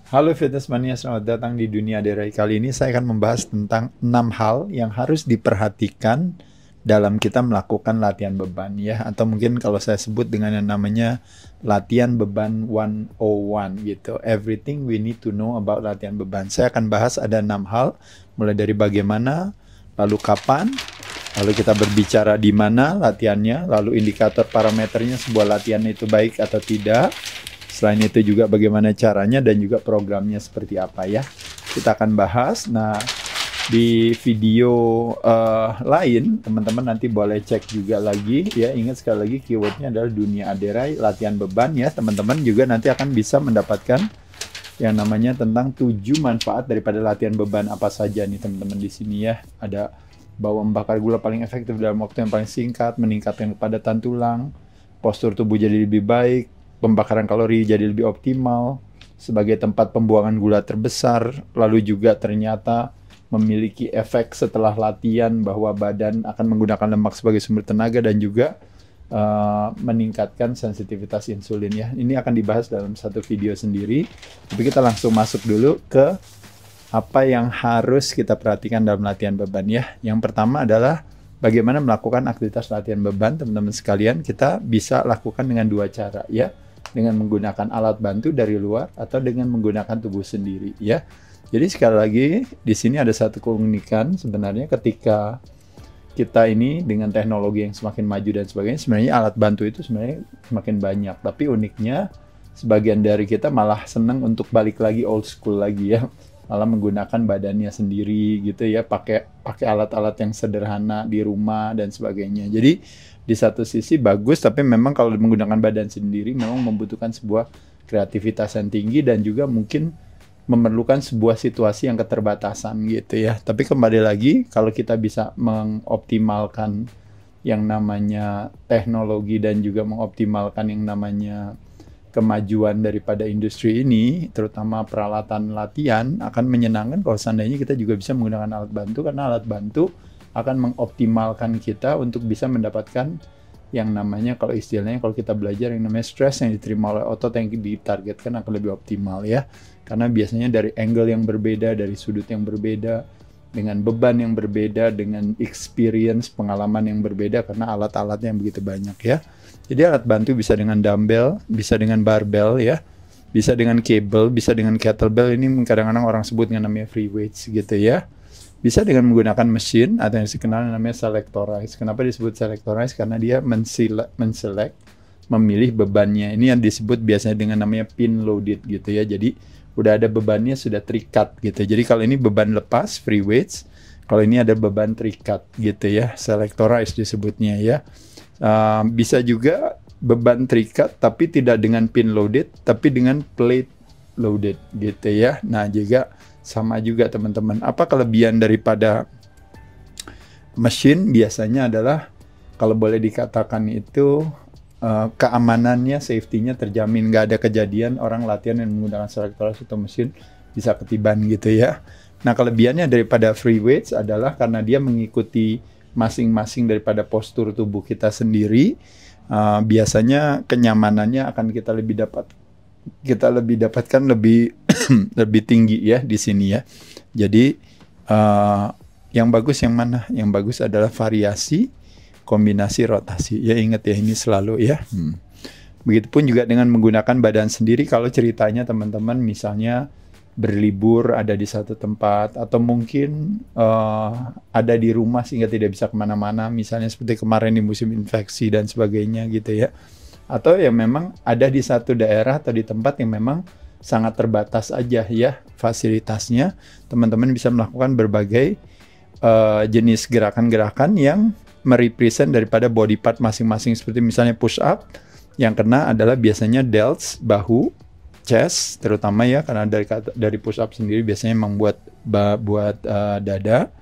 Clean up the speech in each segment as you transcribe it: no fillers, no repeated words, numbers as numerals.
Halo Fitness Mania, selamat datang di Dunia Derai. Kali ini saya akan membahas tentang 6 hal yang harus diperhatikan dalam kita melakukan latihan beban ya. Atau mungkin kalau saya sebut dengan yang namanya latihan beban 101 gitu. Everything we need to know about latihan beban. Saya akan bahas ada 6 hal, mulai dari bagaimana, lalu kapan, lalu kita berbicara di mana latihannya, lalu indikator parameternya sebuah latihan itu baik atau tidak. Selain itu juga bagaimana caranya dan juga programnya seperti apa ya. Kita akan bahas. Nah, di video lain, teman-teman nanti boleh cek juga lagi ya. Ingat sekali lagi keywordnya adalah Dunia Aderai, latihan beban ya. Teman-teman juga nanti akan bisa mendapatkan yang namanya tentang 7 manfaat daripada latihan beban apa saja nih teman-teman di sini ya. Ada bahwa membakar gula paling efektif dalam waktu yang paling singkat, meningkatkan kepadatan tulang, postur tubuh jadi lebih baik, pembakaran kalori jadi lebih optimal, sebagai tempat pembuangan gula terbesar, lalu juga ternyata memiliki efek setelah latihan bahwa badan akan menggunakan lemak sebagai sumber tenaga dan juga meningkatkan sensitivitas insulin ya. Ini akan dibahas dalam satu video sendiri, tapi kita langsung masuk dulu ke apa yang harus kita perhatikan dalam latihan beban ya. Yang pertama adalah bagaimana melakukan aktivitas latihan beban, teman-teman sekalian. Kita bisa lakukan dengan 2 cara ya. Dengan menggunakan alat bantu dari luar atau dengan menggunakan tubuh sendiri ya. Jadi sekali lagi di sini ada satu keunikan sebenarnya ketika kita ini dengan teknologi yang semakin maju dan sebagainya, sebenarnya alat bantu itu sebenarnya semakin banyak. Tapi uniknya sebagian dari kita malah senang untuk balik lagi old school lagi ya. Malah menggunakan badannya sendiri gitu ya, pakai alat-alat yang sederhana di rumah dan sebagainya. Jadi di satu sisi bagus, tapi memang kalau menggunakan badan sendiri memang membutuhkan sebuah kreativitas yang tinggi dan juga mungkin memerlukan sebuah situasi yang keterbatasan gitu ya. Tapi kembali lagi, kalau kita bisa mengoptimalkan yang namanya teknologi dan juga mengoptimalkan yang namanya kemajuan daripada industri ini, terutama peralatan latihan, akan menyenangkan kalau seandainya kita juga bisa menggunakan alat bantu, karena alat bantu akan mengoptimalkan kita untuk bisa mendapatkan yang namanya, kalau istilahnya kalau kita belajar, yang namanya stres yang diterima oleh otot yang ditargetkan akan lebih optimal ya. Karena biasanya dari angle yang berbeda, dari sudut yang berbeda, dengan beban yang berbeda, dengan experience, pengalaman yang berbeda, karena alat-alatnya yang begitu banyak ya. Jadi alat bantu bisa dengan dumbbell, bisa dengan barbell ya, bisa dengan cable, bisa dengan kettlebell. Ini kadang-kadang orang sebut dengan namanya free weights gitu ya. Bisa dengan menggunakan mesin atau yang dikenal namanya selectorize. Kenapa disebut selectorize? Karena dia menselect, memilih bebannya. Ini yang disebut biasanya dengan namanya pin loaded gitu ya. Jadi udah ada bebannya sudah terikat gitu. Jadi kalau ini beban lepas free weights, kalau ini ada beban terikat gitu ya, selectorize disebutnya ya. Bisa juga beban terikat tapi tidak dengan pin loaded, tapi dengan plate loaded gitu ya. Nah juga sama juga teman-teman. Apa kelebihan daripada mesin? Biasanya adalah kalau boleh dikatakan itu keamanannya, safety-nya terjamin. Nggak ada kejadian orang latihan yang menggunakan selectorize atau mesin bisa ketiban gitu ya. Nah kelebihannya daripada free weights adalah karena dia mengikuti masing-masing daripada postur tubuh kita sendiri. Biasanya kenyamanannya akan kita lebih dapatkan lebih lebih tinggi ya di sini ya. Jadi yang bagus yang mana? Yang bagus adalah variasi, kombinasi, rotasi. Ya ingat ya, ini selalu ya. Begitupun juga dengan menggunakan badan sendiri. Kalau ceritanya teman-teman misalnya berlibur ada di satu tempat, atau mungkin ada di rumah sehingga tidak bisa kemana-mana, misalnya seperti kemarin di musim infeksi dan sebagainya gitu ya. Atau yang memang ada di satu daerah atau di tempat yang memang sangat terbatas aja ya fasilitasnya, teman-teman bisa melakukan berbagai jenis gerakan-gerakan yang merepresent daripada body part masing-masing, seperti misalnya push up. Yang kena adalah biasanya delts, bahu, chest terutama ya, karena dari push up sendiri biasanya membuat dada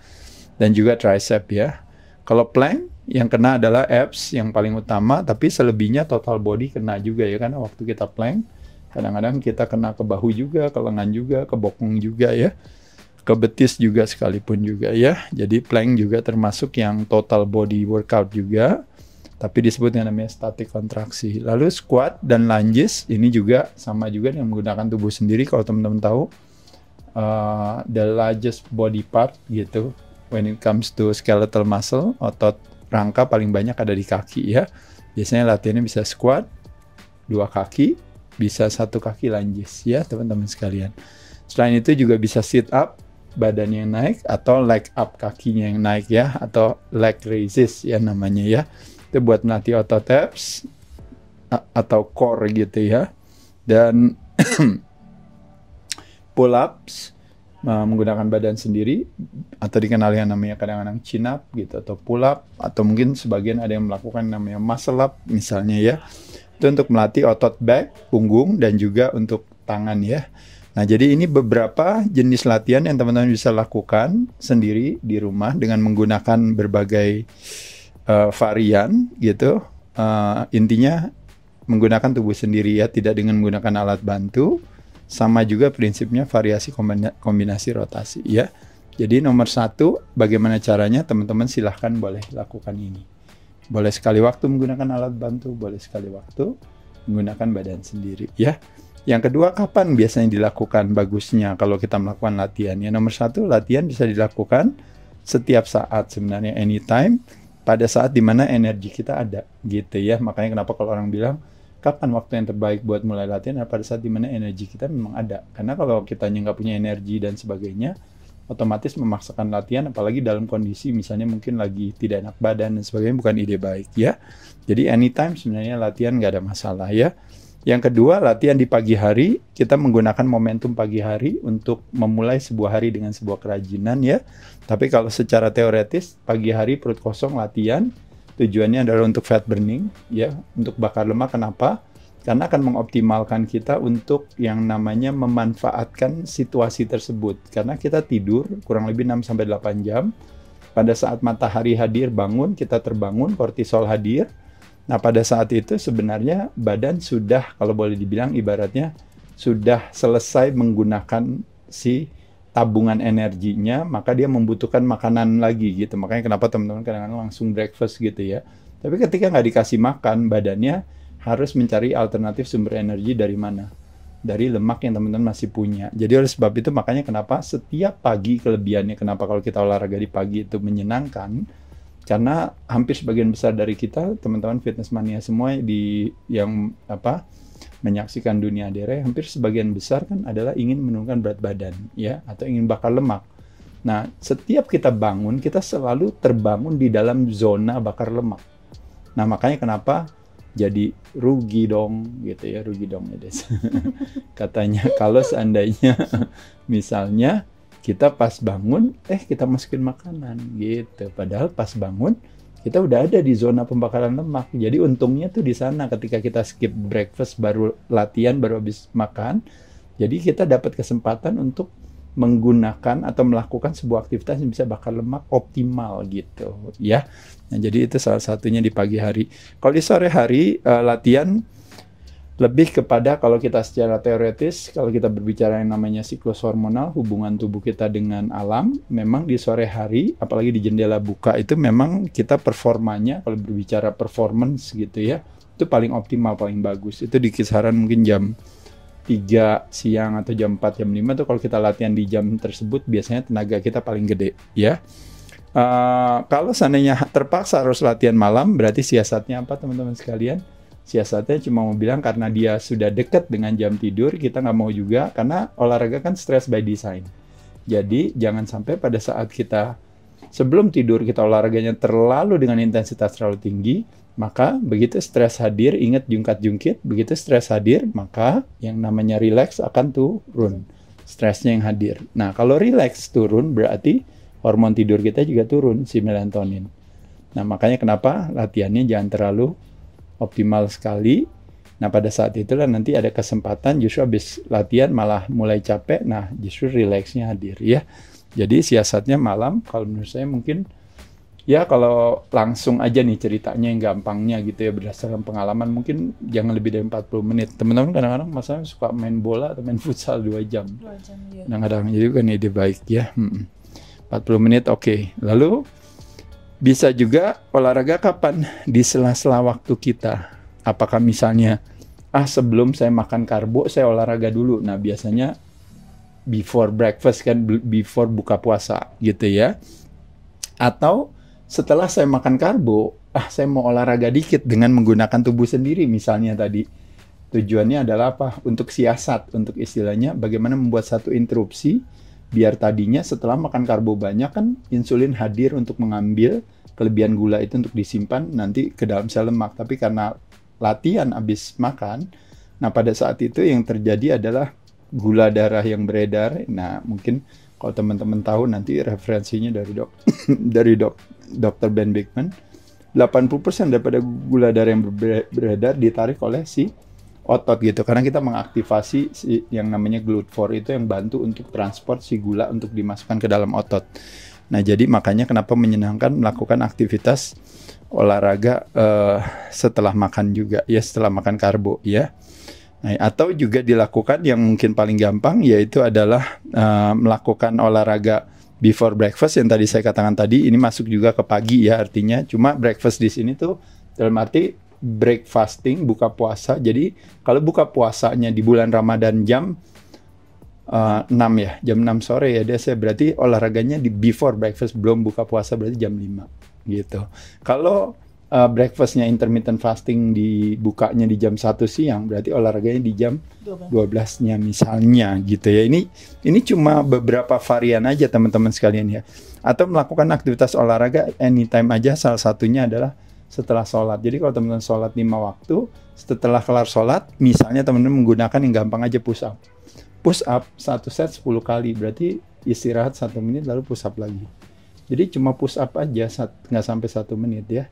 dan juga tricep ya. Kalau plank yang kena adalah abs yang paling utama, tapi selebihnya total body kena juga ya, karena waktu kita plank kadang-kadang kita kena ke bahu juga, ke lengan juga, ke bokong juga ya, ke betis juga sekalipun juga ya. Jadi plank juga termasuk yang total body workout juga. tapi disebut yang namanya static kontraksi. Lalu squat dan lunges ini juga sama juga dengan menggunakan tubuh sendiri. Kalau teman-teman tahu, the largest body part gitu, when it comes to skeletal muscle, otot rangka paling banyak ada di kaki ya. Biasanya latihannya bisa squat, 2 kaki, bisa 1 kaki lunges ya teman-teman sekalian. Selain itu juga bisa sit up, badannya yang naik, atau leg up, kakinya yang naik ya, atau leg raises ya namanya ya. Itu buat melatih otot abs atau core gitu ya. Dan pull ups menggunakan badan sendiri, atau dikenal yang namanya kadang-kadang chin up gitu, atau pull up, atau mungkin sebagian ada yang melakukan namanya muscle up misalnya ya. Itu untuk melatih otot back, punggung, dan juga untuk tangan ya. Nah, jadi ini beberapa jenis latihan yang teman-teman bisa lakukan sendiri di rumah dengan menggunakan berbagai varian gitu. Intinya menggunakan tubuh sendiri ya, tidak dengan menggunakan alat bantu. Sama juga prinsipnya variasi kombinasi rotasi ya. Jadi nomor 1, bagaimana caranya, teman-teman silahkan boleh lakukan ini. Boleh sekali waktu menggunakan alat bantu, boleh sekali waktu menggunakan badan sendiri ya. Yang kedua, kapan biasanya dilakukan bagusnya kalau kita melakukan latihan? Ya, nomor 1, latihan bisa dilakukan setiap saat sebenarnya, anytime, pada saat dimana energi kita ada gitu ya. Makanya kenapa kalau orang bilang, kapan waktu yang terbaik buat mulai latihan? Pada saat dimana energi kita memang ada. Karena kalau kita nggak punya energi dan sebagainya, otomatis memaksakan latihan, apalagi dalam kondisi misalnya mungkin lagi tidak enak badan dan sebagainya, bukan ide baik ya. Jadi anytime sebenarnya latihan nggak ada masalah ya. Yang kedua, latihan di pagi hari, kita menggunakan momentum pagi hari untuk memulai sebuah hari dengan sebuah kerajinan ya. Tapi kalau secara teoretis, pagi hari perut kosong latihan, tujuannya adalah untuk fat burning ya, untuk bakar lemak. Kenapa? Karena akan mengoptimalkan kita untuk yang namanya memanfaatkan situasi tersebut. Karena kita tidur kurang lebih 6-8 jam. Pada saat matahari hadir bangun, kita terbangun, kortisol hadir. Nah, pada saat itu sebenarnya badan sudah, kalau boleh dibilang ibaratnya, sudah selesai menggunakan si tabungan energinya, maka dia membutuhkan makanan lagi gitu. Makanya kenapa teman-teman kadang-kadang langsung breakfast gitu ya. Tapi ketika nggak dikasih makan, badannya harus mencari alternatif sumber energi dari mana? Dari lemak yang teman-teman masih punya. Jadi oleh sebab itu makanya kenapa setiap pagi, kelebihannya kenapa kalau kita olahraga di pagi itu menyenangkan, karena hampir sebagian besar dari kita, teman-teman fitness mania semua yang menyaksikan dunia dere, hampir sebagian besar kan adalah ingin menurunkan berat badan ya, atau ingin bakar lemak. Nah, setiap kita bangun, kita selalu terbangun di dalam zona bakar lemak. Nah, makanya kenapa jadi rugi dong gitu ya, rugi dong ya Des. Katanya kalau seandainya misalnya kita pas bangun, kita masukin makanan gitu. Padahal pas bangun, kita udah ada di zona pembakaran lemak. Jadi untungnya tuh di sana ketika kita skip breakfast, baru latihan, baru habis makan. Jadi kita dapat kesempatan untuk menggunakan atau melakukan sebuah aktivitas yang bisa bakar lemak optimal gitu ya. Nah, jadi itu salah satunya di pagi hari. Kalau di sore hari, latihan lebih kepada kalau kita secara teoretis, kalau kita berbicara yang namanya siklus hormonal, hubungan tubuh kita dengan alam, memang di sore hari, apalagi di jendela buka itu memang kita performanya, kalau berbicara performance gitu ya, itu paling optimal, paling bagus. Itu di kisaran mungkin jam 3 siang atau jam 4, jam 5 tuh kalau kita latihan di jam tersebut, biasanya tenaga kita paling gede ya. Kalau seandainya terpaksa harus latihan malam, berarti siasatnya apa teman-teman sekalian? Siasatnya cuma mau bilang karena dia sudah dekat dengan jam tidur, kita nggak mau juga, karena olahraga kan stress by design. Jadi jangan sampai pada saat kita sebelum tidur kita olahraganya terlalu dengan intensitas terlalu tinggi, maka begitu stres hadir, ingat jungkat-jungkit, begitu stres hadir, maka yang namanya relax akan turun. Stresnya yang hadir. Nah, kalau relax turun berarti hormon tidur kita juga turun, si melatonin. Nah, makanya kenapa latihannya jangan terlalu optimal sekali. Nah, pada saat itulah nanti ada kesempatan justru habis latihan malah mulai capek. Nah, justru relaxnya hadir ya. Jadi siasatnya malam, kalau menurut saya mungkin ya kalau langsung aja nih ceritanya yang gampangnya gitu ya, berdasarkan pengalaman mungkin jangan lebih dari 40 menit. Teman-teman kadang-kadang masalah suka main bola atau main futsal 2 jam. 2 jam ya. Kadang-kadang jadi kan ide baik ya. 40 menit oke. Lalu Bisa juga olahraga kapan? Di sela-sela waktu kita. Apakah misalnya, sebelum saya makan karbo, saya olahraga dulu. Nah, biasanya before breakfast kan, before buka puasa gitu ya. Atau setelah saya makan karbo, saya mau olahraga dikit dengan menggunakan tubuh sendiri. Misalnya tadi, tujuannya adalah apa? Untuk siasat, untuk istilahnya bagaimana membuat satu interupsi, biar tadinya setelah makan karbo banyak kan insulin hadir untuk mengambil kelebihan gula itu untuk disimpan nanti ke dalam sel lemak. Tapi karena latihan habis makan, nah pada saat itu yang terjadi adalah gula darah yang beredar. Nah mungkin kalau teman-teman tahu nanti referensinya dari Dr. Ben Bikman, 80% daripada gula darah yang beredar ditarik oleh si otot gitu, karena kita mengaktifasi yang namanya GLUT4 itu yang bantu untuk transport si gula untuk dimasukkan ke dalam otot. Nah jadi makanya kenapa menyenangkan melakukan aktivitas olahraga setelah makan juga ya, setelah makan karbo ya. Nah, atau juga dilakukan yang mungkin paling gampang yaitu adalah melakukan olahraga before breakfast yang tadi saya katakan tadi. Ini masuk juga ke pagi ya, artinya cuma breakfast di sini tuh dalam arti break fasting, buka puasa. Jadi kalau buka puasanya di bulan Ramadan jam 6 ya, jam 6 sore ya, saya berarti olahraganya di before breakfast, belum buka puasa berarti jam 5 gitu. Kalau breakfastnya intermittent fasting dibukanya di jam 1 siang, berarti olahraganya di jam 12-nya misalnya gitu ya. Ini cuma beberapa varian aja teman-teman sekalian ya. Atau melakukan aktivitas olahraga anytime aja, salah satunya adalah setelah sholat. Jadi kalau teman-teman sholat 5 waktu, setelah kelar sholat, misalnya teman-teman menggunakan yang gampang aja push up. Push up 1 set 10 kali, berarti istirahat 1 menit lalu push up lagi. Jadi cuma push up aja, nggak sampai 1 menit ya.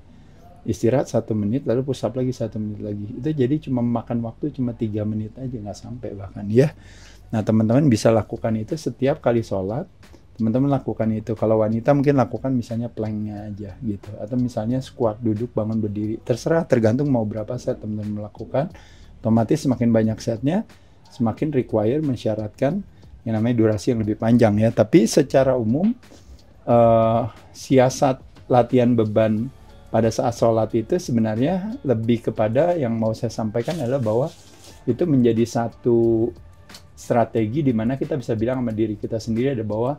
Istirahat 1 menit lalu push up lagi 1 menit lagi. Itu jadi cuma makan waktu cuma 3 menit aja, nggak sampai bahkan ya. Nah teman-teman bisa lakukan itu setiap kali sholat. Teman-teman lakukan itu. Kalau wanita mungkin lakukan misalnya planknya aja gitu, atau misalnya squat, duduk, bangun, berdiri, terserah, tergantung mau berapa set teman-teman melakukan. Otomatis semakin banyak setnya, semakin require, mensyaratkan yang namanya durasi yang lebih panjang ya. Tapi secara umum siasat latihan beban pada saat sholat itu sebenarnya lebih kepada yang mau saya sampaikan adalah bahwa itu menjadi satu strategi di mana kita bisa bilang sama diri kita sendiri ada bahwa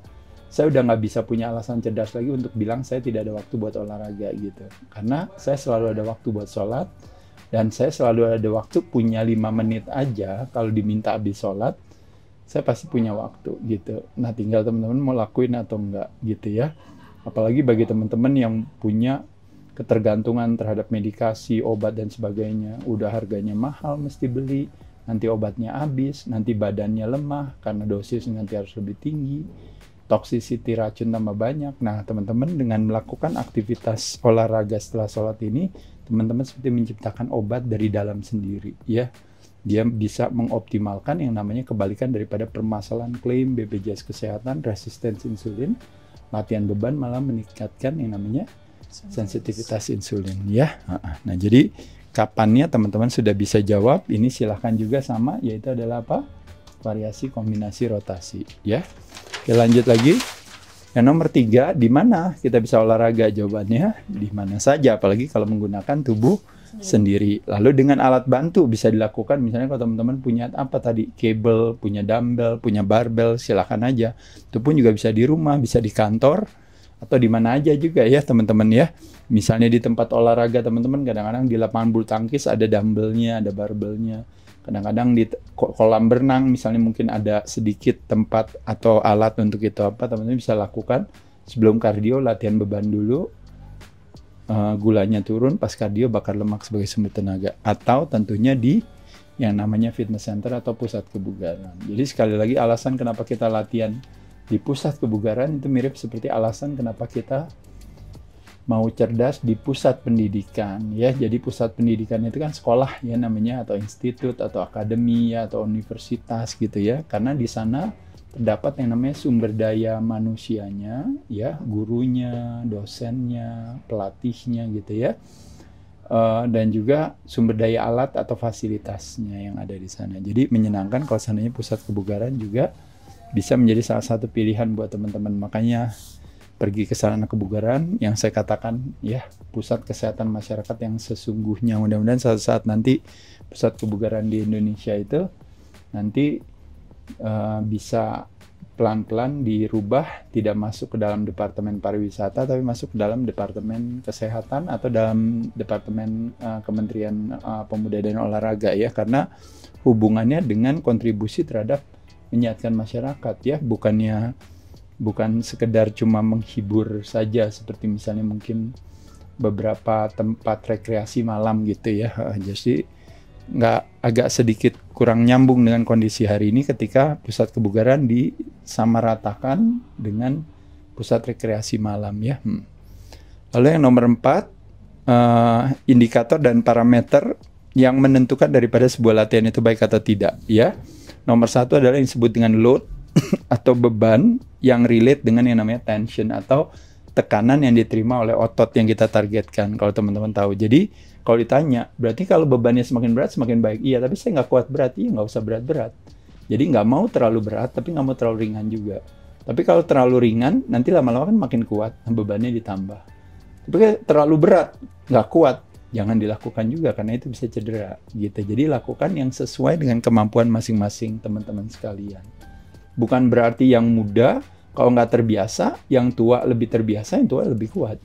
saya udah nggak bisa punya alasan cerdas lagi untuk bilang saya tidak ada waktu buat olahraga gitu. Karena saya selalu ada waktu buat sholat, dan saya selalu ada waktu punya 5 menit aja kalau diminta habis sholat, saya pasti punya waktu gitu. Nah tinggal teman-teman mau lakuin atau enggak gitu ya. Apalagi bagi teman-teman yang punya ketergantungan terhadap medikasi, obat dan sebagainya, udah harganya mahal mesti beli, nanti obatnya habis, nanti badannya lemah karena dosis nanti harus lebih tinggi, toxicity racun tambah banyak. Nah teman-teman dengan melakukan aktivitas olahraga setelah sholat ini, teman-teman seperti menciptakan obat dari dalam sendiri ya. Dia bisa mengoptimalkan yang namanya kebalikan daripada permasalahan klaim BPJS Kesehatan, resistensi insulin, latihan beban malah meningkatkan yang namanya sensitivitas insulin ya. Nah jadi kapannya teman-teman sudah bisa jawab. Ini silahkan juga sama, yaitu adalah apa? Variasi kombinasi rotasi ya. Oke lanjut lagi. Yang nomor 3, di mana kita bisa olahraga? Jawabannya di mana saja, apalagi kalau menggunakan tubuh sendiri. Lalu dengan alat bantu bisa dilakukan, misalnya kalau teman-teman punya apa tadi, kabel, punya dumbbell, punya barbel, silakan aja. Itu pun juga bisa di rumah, bisa di kantor, atau di mana aja juga ya teman-teman ya. Misalnya di tempat olahraga teman-teman, kadang-kadang di lapangan bulu tangkis ada dumbbellnya, ada barbelnya. Kadang-kadang di kolam berenang misalnya mungkin ada sedikit tempat atau alat untuk itu apa, teman-teman bisa lakukan sebelum kardio, latihan beban dulu, gulanya turun, pas kardio bakar lemak sebagai sumber tenaga, atau tentunya di yang namanya fitness center atau pusat kebugaran. Jadi sekali lagi alasan kenapa kita latihan di pusat kebugaran itu mirip seperti alasan kenapa kita mau cerdas di pusat pendidikan ya. Jadi pusat pendidikan itu kan sekolah ya namanya, atau institut atau akademi ya, atau universitas gitu ya, karena di sana terdapat yang namanya sumber daya manusianya ya, gurunya, dosennya, pelatihnya gitu ya, dan juga sumber daya alat atau fasilitasnya yang ada di sana. Jadi menyenangkan kalau seandainya pusat kebugaran juga bisa menjadi salah satu pilihan buat teman-teman. Makanya pergi ke sarana kebugaran yang saya katakan ya, pusat kesehatan masyarakat yang sesungguhnya. Mudah-mudahan suatu saat nanti pusat kebugaran di Indonesia itu nanti bisa pelan-pelan dirubah, tidak masuk ke dalam departemen pariwisata tapi masuk ke dalam departemen kesehatan atau dalam departemen Kementerian Pemuda dan Olahraga ya, karena hubungannya dengan kontribusi terhadap menyehatkan masyarakat ya, bukan sekedar cuma menghibur saja seperti misalnya mungkin beberapa tempat rekreasi malam gitu ya. Jadi agak sedikit kurang nyambung dengan kondisi hari ini ketika pusat kebugaran disamaratakan dengan pusat rekreasi malam ya. Lalu yang nomor 4, indikator dan parameter yang menentukan daripada sebuah latihan itu baik atau tidak ya. Nomor 1 adalah yang disebut dengan load atau beban yang relate dengan yang namanya tension atau tekanan yang diterima oleh otot yang kita targetkan, kalau teman-teman tahu. Jadi kalau ditanya, berarti kalau bebannya semakin berat semakin baik. Iya, tapi saya nggak kuat berat. Iya, nggak usah berat-berat. Jadi nggak mau terlalu berat, tapi nggak mau terlalu ringan juga. Tapi kalau terlalu ringan, nanti lama-lama kan makin kuat, bebannya ditambah. Tapi kalau terlalu berat, nggak kuat, jangan dilakukan juga, karena itu bisa cedera. Gitu. Jadi lakukan yang sesuai dengan kemampuan masing-masing teman-teman sekalian. Bukan berarti yang muda, kalau nggak terbiasa, yang tua lebih terbiasa, yang tua lebih kuat.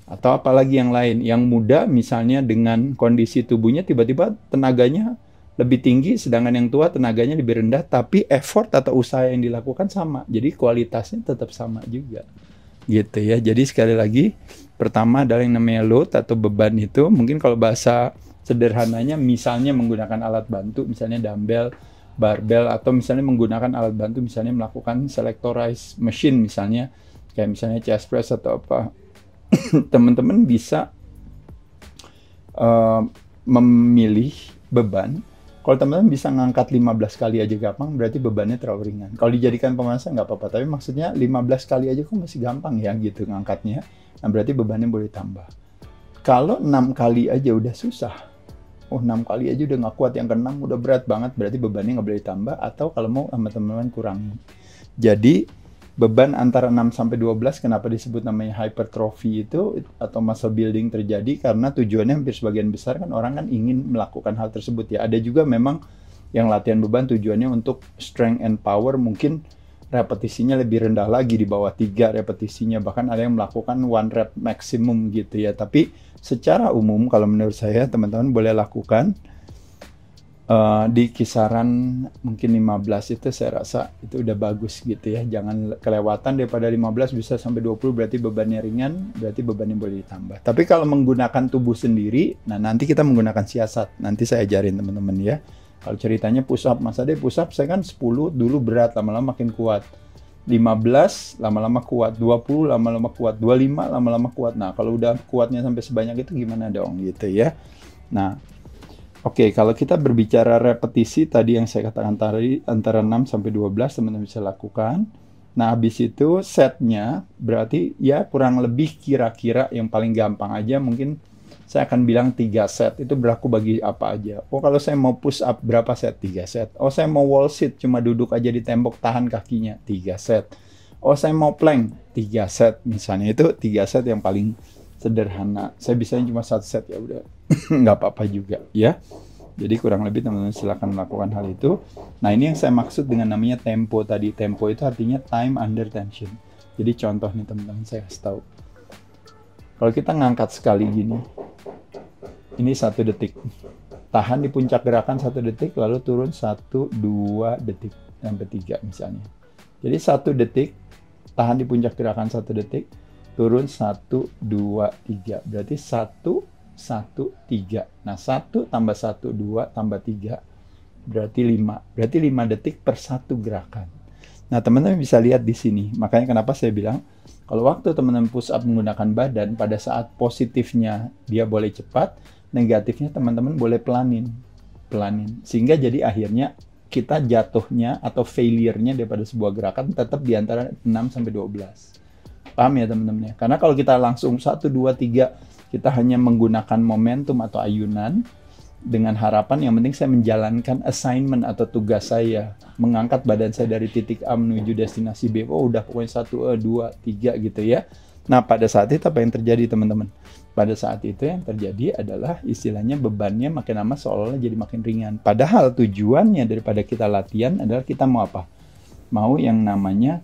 Atau apalagi yang lain, yang muda misalnya dengan kondisi tubuhnya tiba-tiba tenaganya lebih tinggi, sedangkan yang tua tenaganya lebih rendah, tapi effort atau usaha yang dilakukan sama. Jadi kualitasnya tetap sama juga. Gitu ya. Jadi sekali lagi, pertama adalah yang namanya load atau beban itu, mungkin kalau bahasa sederhananya misalnya menggunakan alat bantu, misalnya dumbbell, barbel, atau misalnya menggunakan alat bantu, misalnya melakukan selectorized machine misalnya, kayak misalnya chest press atau apa. Teman-teman bisa memilih beban. Kalau teman-teman bisa ngangkat 15 kali aja gampang, berarti bebannya terlalu ringan. Kalau dijadikan pemanasan nggak apa-apa, tapi maksudnya 15 kali aja kok masih gampang ya gitu ngangkatnya. Nah berarti bebannya boleh tambah. Kalau 6 kali aja udah susah, 6 kali aja udah nggak kuat, yang ke-6 udah berat banget, berarti bebannya nggak boleh ditambah, atau kalau mau sama teman-teman kurangi. Jadi beban antara 6 sampai 12 kenapa disebut namanya hypertrophy itu atau muscle building terjadi, karena tujuannya hampir sebagian besar kan orang kan ingin melakukan hal tersebut ya. Ada juga memang yang latihan beban tujuannya untuk strength and power, mungkin repetisinya lebih rendah lagi, di bawah 3 repetisinya, bahkan ada yang melakukan 1 rep maksimum gitu ya. Tapi secara umum kalau menurut saya teman-teman boleh lakukan di kisaran mungkin 15, itu saya rasa itu udah bagus gitu ya. Jangan kelewatan, daripada 15 bisa sampai 20 berarti bebannya ringan, berarti bebannya boleh ditambah. Tapi kalau menggunakan tubuh sendiri, nah nanti kita menggunakan siasat, nanti saya ajarin teman-teman ya. Kalau ceritanya push up, Mas Ade push up saya kan 10 dulu berat, lama-lama makin kuat. 15 lama-lama kuat, 20 lama-lama kuat, 25 lama-lama kuat. Nah kalau udah kuatnya sampai sebanyak itu gimana dong gitu ya. Nah oke, kalau kita berbicara repetisi tadi yang saya katakan tadi antara 6 sampai 12 teman-teman bisa lakukan. Nah, habis itu setnya berarti ya kurang lebih kira-kira yang paling gampang aja mungkin saya akan bilang 3 set. Itu berlaku bagi apa aja. Oh, kalau saya mau push up berapa set? 3 set. Oh, saya mau wall sit cuma duduk aja di tembok tahan kakinya, 3 set. Oh, saya mau plank, 3 set misalnya. Itu 3 set yang paling sederhana. Saya bisanya cuma 1 set ya udah. Nggak apa-apa juga ya. Jadi kurang lebih teman-teman silakan melakukan hal itu. Nah ini yang saya maksud dengan namanya tempo tadi. Tempo itu artinya time under tension. Jadi contoh nih teman-teman saya kasih tahu. Kalau kita ngangkat sekali gini, ini 1 detik. Tahan di puncak gerakan 1 detik, lalu turun 1, 2 detik sampai 3 misalnya. Jadi 1 detik, tahan di puncak gerakan 1 detik, turun 1, 2, 3. Berarti 1, 1, 3. Nah, 1 tambah 1, 2 tambah 3. Berarti 5. Berarti 5 detik per 1 gerakan. Nah, teman-teman bisa lihat di sini. Makanya kenapa saya bilang, kalau waktu teman-teman push up menggunakan badan, pada saat positifnya dia boleh cepat, negatifnya teman-teman boleh pelanin. Sehingga jadi akhirnya kita jatuhnya atau failure-nya daripada sebuah gerakan tetap di antara 6 sampai 12. Paham ya teman-teman ya? Karena kalau kita langsung 1, 2, 3, kita hanya menggunakan momentum atau ayunan, dengan harapan yang penting saya menjalankan assignment atau tugas saya, mengangkat badan saya dari titik A menuju destinasi B. Oh udah pokoknya 1, 2, 3 gitu ya. Nah pada saat itu apa yang terjadi teman-teman? Pada saat itu yang terjadi adalah istilahnya bebannya makin lama seolah-olah jadi makin ringan. Padahal tujuannya daripada kita latihan adalah kita mau apa? Mau yang namanya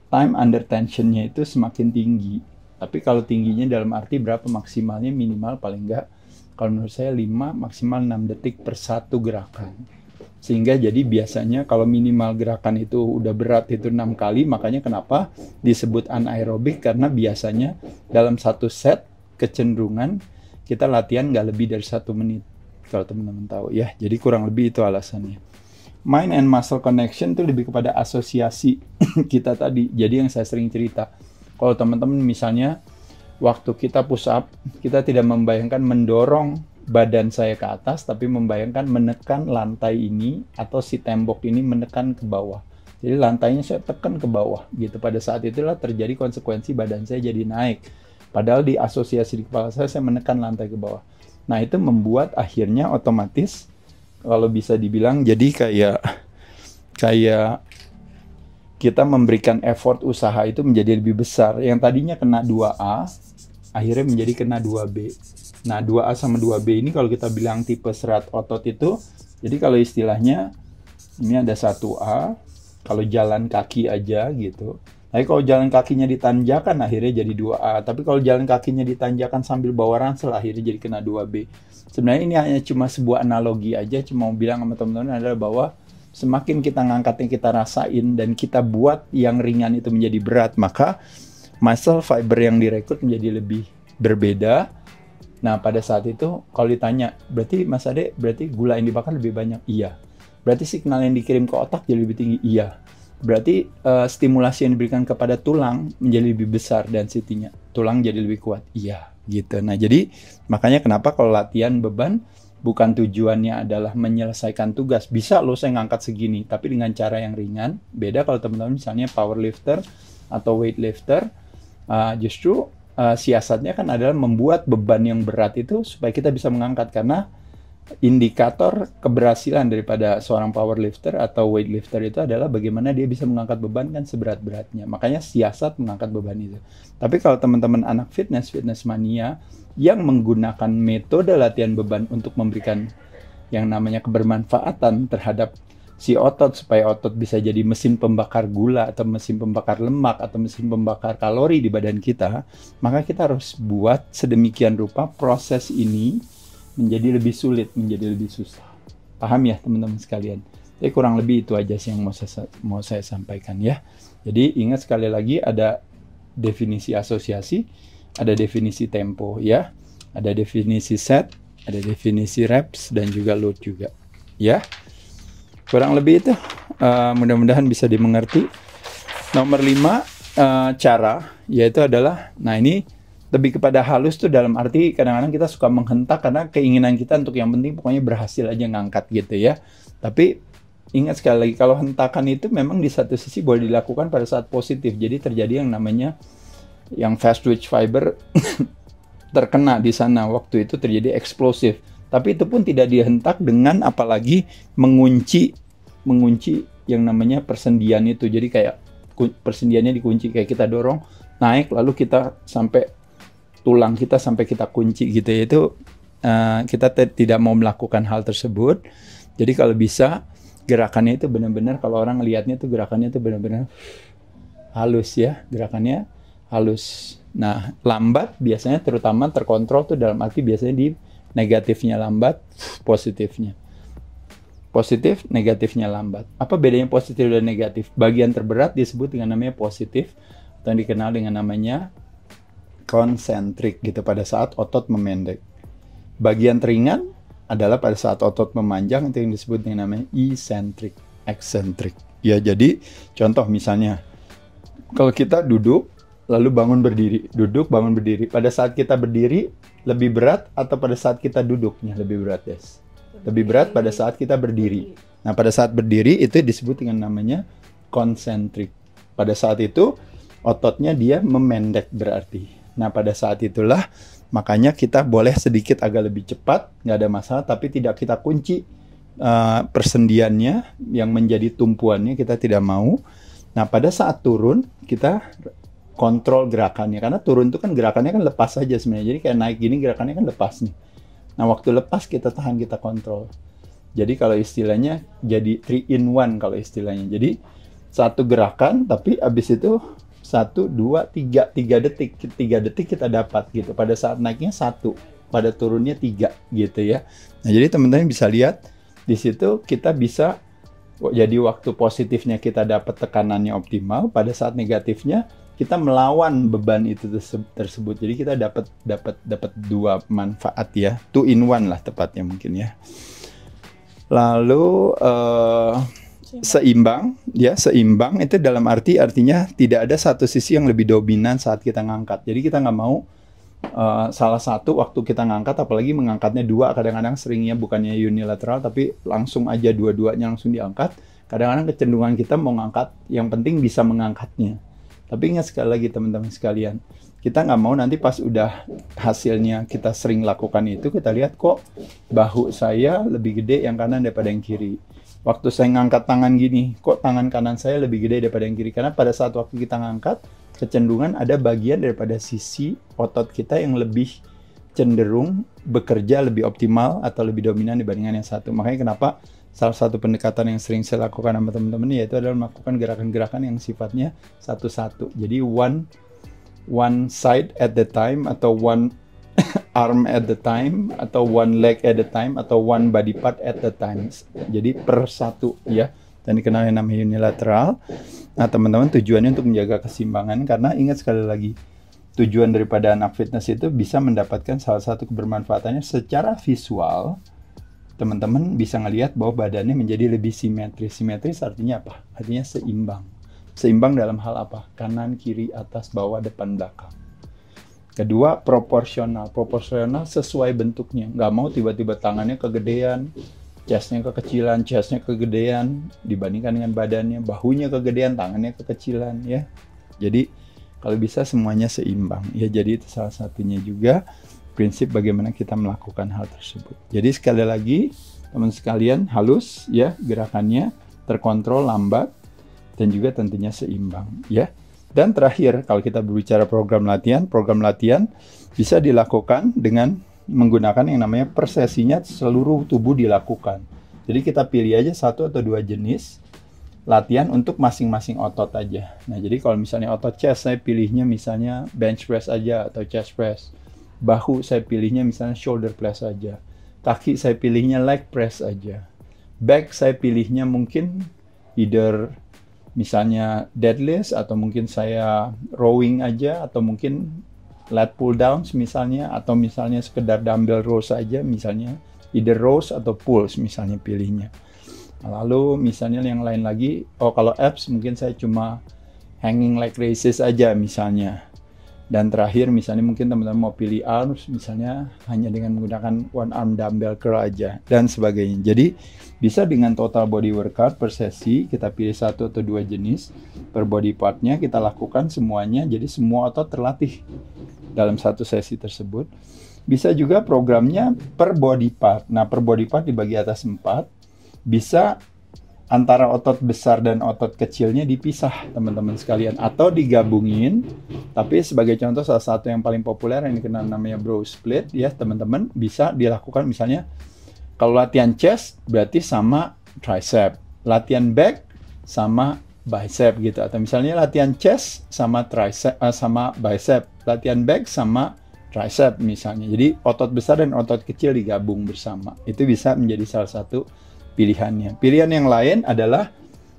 time under tensionnya itu semakin tinggi. Tapi kalau tingginya dalam arti berapa maksimalnya, minimal paling enggak, kalau menurut saya 5 maksimal 6 detik per satu gerakan. Sehingga jadi biasanya kalau minimal gerakan itu udah berat itu 6 kali, makanya kenapa disebut anaerobik, karena biasanya dalam satu set kecenderungan kita latihan nggak lebih dari 1 menit. Kalau teman-teman tahu ya, jadi kurang lebih itu alasannya. Mind and muscle connection itu lebih kepada asosiasi kita tadi. Jadi yang saya sering cerita, kalau teman-teman misalnya waktu kita push up, kita tidak membayangkan mendorong badan saya ke atas, tapi membayangkan menekan lantai ini atau si tembok ini menekan ke bawah. Jadi lantainya saya tekan ke bawah gitu. Pada saat itulah terjadi konsekuensi badan saya jadi naik. Padahal di asosiasi di kepala saya menekan lantai ke bawah. Nah itu membuat akhirnya otomatis kalau bisa dibilang jadi kayak kita memberikan effort usaha itu menjadi lebih besar. Yang tadinya kena 2A, akhirnya menjadi kena 2B. Nah 2A sama 2B ini kalau kita bilang tipe serat otot itu, jadi kalau istilahnya ini ada 1A, kalau jalan kaki aja gitu. Tapi kalau jalan kakinya ditanjakan akhirnya jadi 2A. Tapi kalau jalan kakinya ditanjakan sambil bawa ransel akhirnya jadi kena 2B. Sebenarnya ini hanya cuma sebuah analogi aja, cuma mau bilang sama teman-teman adalah bahwa semakin kita ngangkat yang kita rasain dan kita buat yang ringan itu menjadi berat, maka muscle fiber yang direkrut menjadi lebih berbeda. Nah pada saat itu kalau ditanya, berarti Mas Ade, berarti gula yang dibakar lebih banyak? Iya. Berarti signal yang dikirim ke otak jadi lebih tinggi? Iya. Berarti stimulasi yang diberikan kepada tulang menjadi lebih besar density-nya. Tulang jadi lebih kuat? Iya. Gitu. Nah jadi makanya kenapa kalau latihan beban bukan tujuannya adalah menyelesaikan tugas. Bisa loh saya ngangkat segini, tapi dengan cara yang ringan. Beda kalau teman-teman misalnya powerlifter atau weightlifter, justru siasatnya kan adalah membuat beban yang berat itu supaya kita bisa mengangkat, karena indikator keberhasilan daripada seorang powerlifter atau weightlifter itu adalah bagaimana dia bisa mengangkat beban kan seberat-beratnya. Makanya siasat mengangkat beban itu. Tapi kalau teman-teman anak fitness mania yang menggunakan metode latihan beban untuk memberikan yang namanya kebermanfaatan terhadap si otot supaya otot bisa jadi mesin pembakar gula atau mesin pembakar lemak atau mesin pembakar kalori di badan kita, maka kita harus buat sedemikian rupa proses ini menjadi lebih sulit, menjadi lebih susah. Paham ya teman-teman sekalian? Jadi kurang lebih itu aja sih yang mau saya sampaikan ya. Jadi ingat sekali lagi ada definisi asosiasi, ada definisi tempo ya, ada definisi set, ada definisi reps dan juga load juga ya. Kurang lebih itu mudah-mudahan bisa dimengerti. Nomor 5 cara yaitu adalah, nah ini lebih kepada halus tuh dalam arti kadang-kadang kita suka menghentak karena keinginan kita untuk yang penting pokoknya berhasil aja ngangkat gitu ya. Tapi ingat sekali lagi kalau hentakan itu memang di satu sisi boleh dilakukan pada saat positif. Jadi terjadi yang namanya yang fast twitch fiber terkena di sana, waktu itu terjadi eksplosif. Tapi itu pun tidak dihentak dengan apalagi mengunci yang namanya persendian itu. Jadi kayak persendiannya dikunci, kayak kita dorong naik lalu kita sampai tulang kita sampai kita kunci gitu ya. Itu kita tidak mau melakukan hal tersebut. Jadi kalau bisa gerakannya itu benar-benar, kalau orang lihatnya tuh gerakannya itu benar-benar halus ya, gerakannya halus. Nah lambat biasanya terutama terkontrol tuh dalam arti biasanya di negatifnya lambat, positifnya positif, negatifnya lambat. Apa bedanya positif dan negatif? Bagian terberat disebut dengan namanya positif atau yang dikenal dengan namanya konsentrik gitu pada saat otot memendek. Bagian teringan adalah pada saat otot memanjang, itu yang disebut dengan namanya eccentric, eccentric. Ya jadi contoh misalnya kalau kita duduk lalu bangun berdiri, duduk bangun berdiri. Pada saat kita berdiri lebih berat atau pada saat kita duduknya lebih berat, Des? Lebih berat pada saat kita berdiri. Nah pada saat berdiri itu disebut dengan namanya konsentrik. Pada saat itu ototnya dia memendek berarti. Nah, pada saat itulah makanya kita boleh sedikit agak lebih cepat, nggak ada masalah, tapi tidak kita kunci persendiannya yang menjadi tumpuannya, kita tidak mau. Nah, pada saat turun, kita kontrol gerakannya. Karena turun itu kan gerakannya kan lepas saja sebenarnya. Jadi kayak naik gini gerakannya kan lepas nih. Nah, waktu lepas kita tahan, kita kontrol. Jadi kalau istilahnya jadi 3 in 1 kalau istilahnya. Jadi satu gerakan, tapi abis itu 1, 2, 3 detik. 3 detik kita dapat gitu. Pada saat naiknya 1, pada turunnya 3 gitu ya. Nah, jadi teman-teman bisa lihat di situ kita bisa, jadi waktu positifnya kita dapat tekanannya optimal, pada saat negatifnya kita melawan beban itu tersebut. Jadi kita dapat 2 manfaat ya, 2 in 1 lah tepatnya mungkin ya. Lalu seimbang itu dalam artinya tidak ada satu sisi yang lebih dominan saat kita ngangkat. Jadi kita nggak mau salah satu waktu kita ngangkat, apalagi mengangkatnya 2, kadang-kadang seringnya bukannya unilateral tapi langsung aja dua-duanya langsung diangkat. Kadang-kadang kecenderungan kita mau ngangkat, yang penting bisa mengangkatnya. Tapi ingat sekali lagi teman-teman sekalian, kita nggak mau nanti pas udah hasilnya kita sering lakukan itu, kita lihat kok bahu saya lebih gede yang kanan daripada yang kiri. Waktu saya ngangkat tangan gini, kok tangan kanan saya lebih gede daripada yang kiri. Karena pada saat waktu kita ngangkat, kecenderungan ada bagian daripada sisi otot kita yang lebih cenderung bekerja lebih optimal atau lebih dominan dibandingkan yang satu. Makanya kenapa salah satu pendekatan yang sering saya lakukan sama teman-teman yaitu adalah melakukan gerakan-gerakan yang sifatnya satu-satu. Jadi one side at the time, atau one arm at the time, atau one leg at the time, atau one body part at the time. Jadi per satu ya. Dan dikenal yang namanya unilateral. Nah, teman-teman, tujuannya untuk menjaga keseimbangan, karena ingat sekali lagi, tujuan daripada anak fitness itu bisa mendapatkan salah satu kebermanfaatannya secara visual. Teman-teman bisa ngelihat bahwa badannya menjadi lebih simetris. Simetris artinya apa? Artinya seimbang. Seimbang dalam hal apa? Kanan, kiri, atas, bawah, depan, belakang. Kedua, proporsional. Proporsional sesuai bentuknya. Nggak mau tiba-tiba tangannya kegedean, chestnya kekecilan, chestnya kegedean dibandingkan dengan badannya, bahunya kegedean, tangannya kekecilan ya. Jadi kalau bisa semuanya seimbang ya. Jadi itu salah satunya juga prinsip bagaimana kita melakukan hal tersebut. Jadi sekali lagi teman sekalian, halus ya gerakannya, terkontrol, lambat, dan juga tentunya seimbang ya. Dan terakhir, kalau kita berbicara program latihan bisa dilakukan dengan menggunakan yang namanya per sesinya seluruh tubuh dilakukan. Jadi kita pilih aja 1 atau 2 jenis latihan untuk masing-masing otot aja. Nah, jadi kalau misalnya otot chest, saya pilihnya misalnya bench press aja atau chest press. Bahu saya pilihnya misalnya shoulder press aja. Kaki saya pilihnya leg press aja. Back saya pilihnya mungkin either misalnya deadlift, atau mungkin saya rowing aja, atau mungkin lat pull downs misalnya, atau misalnya sekedar dumbbell rows aja misalnya, either rows atau pulls misalnya pilihnya. Lalu misalnya yang lain lagi, kalau abs mungkin saya cuma hanging leg raises aja misalnya. Dan terakhir misalnya mungkin teman-teman mau pilih arms, misalnya hanya dengan menggunakan one arm dumbbell curl aja dan sebagainya. Jadi bisa dengan total body workout per sesi, kita pilih 1 atau 2 jenis per body partnya, kita lakukan semuanya, jadi semua otot terlatih dalam satu sesi tersebut. Bisa juga programnya per body part. Nah, per body part dibagi atas 4, bisa antara otot besar dan otot kecilnya dipisah teman-teman sekalian, atau digabungin. Tapi sebagai contoh, salah satu yang paling populer yang dikenal namanya bro split ya teman-teman, bisa dilakukan misalnya kalau latihan chest berarti sama tricep, latihan back sama bicep gitu, atau misalnya latihan chest sama tricep sama bicep, latihan back sama tricep misalnya. Jadi otot besar dan otot kecil digabung bersama. Itu bisa menjadi salah satu pilihannya. Pilihan yang lain adalah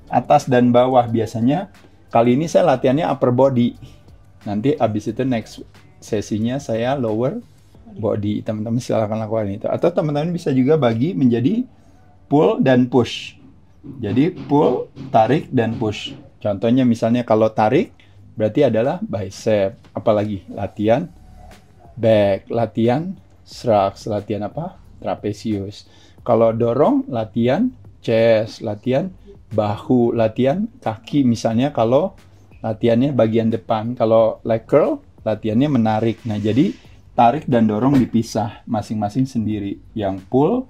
atas dan bawah. Biasanya kali ini saya latihannya upper body. Nanti abis itu next sesinya saya lower body. Teman-teman silakan lakukan itu. Atau teman-teman bisa juga bagi menjadi pull dan push. Jadi pull, tarik, dan push. Contohnya misalnya kalau tarik berarti adalah bicep. Apalagi latihan back, latihan shrugs, latihan apa? Trapezius. Kalau dorong, latihan chest, latihan bahu, latihan kaki misalnya kalau latihannya bagian depan. Kalau leg curl, Latihannya menarik. Nah, jadi tarik dan dorong dipisah masing-masing sendiri. Yang pull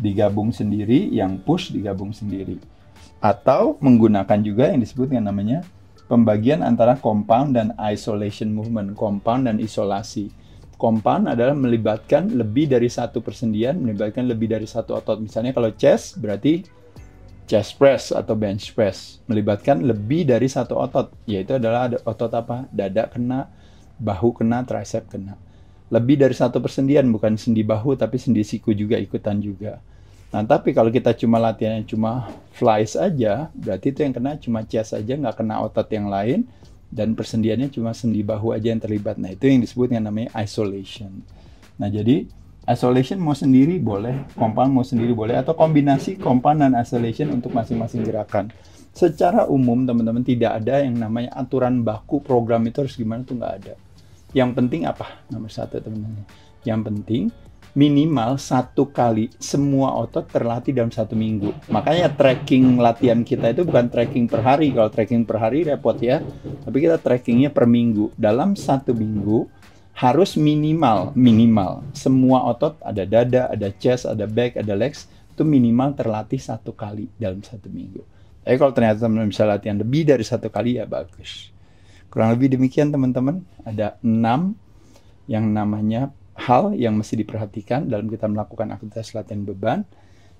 digabung sendiri, yang push digabung sendiri. Atau menggunakan juga yang disebut dengan namanya pembagian antara compound dan isolation movement. Compound dan isolasi. Compound adalah melibatkan lebih dari satu persendian, melibatkan lebih dari satu otot. Misalnya kalau chest berarti chest press atau bench press. Melibatkan lebih dari satu otot. Yaitu adalah otot apa? Dada kena, bahu kena, tricep kena. Lebih dari satu persendian, bukan sendi bahu tapi sendi siku juga ikutan juga. Nah, tapi kalau kita cuma latihannya cuma flies aja, berarti itu yang kena cuma chest aja, nggak kena otot yang lain, dan persendiannya cuma sendi bahu aja yang terlibat. Nah, itu yang disebut dengan namanya isolation. Nah, jadi isolation mau sendiri boleh, compound mau sendiri boleh, atau kombinasi compound dan isolation untuk masing-masing gerakan. Secara umum, teman-teman, tidak ada yang namanya aturan baku program itu harus gimana, tuh nggak ada. Yang penting apa? Nomor satu, teman-teman. Yang penting minimal 1 kali semua otot terlatih dalam 1 minggu. Makanya tracking latihan kita itu bukan tracking per hari. Kalau tracking per hari repot ya. Tapi kita trackingnya per minggu. Dalam 1 minggu harus minimal semua otot, ada dada, ada chest, ada back, ada legs, itu minimal terlatih 1 kali dalam 1 minggu. Tapi kalau ternyata teman-teman bisa latihan lebih dari 1 kali, ya bagus. Kurang lebih demikian, teman-teman. Ada 6 yang namanya hal yang mesti diperhatikan dalam kita melakukan aktivitas latihan beban.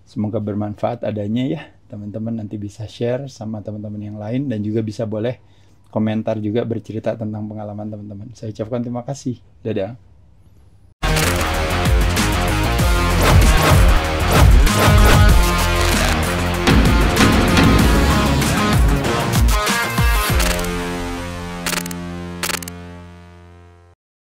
Semoga bermanfaat adanya ya. Teman-teman nanti bisa share sama teman-teman yang lain, dan juga bisa boleh komentar juga bercerita tentang pengalaman teman-teman. Saya ucapkan terima kasih. Dadah.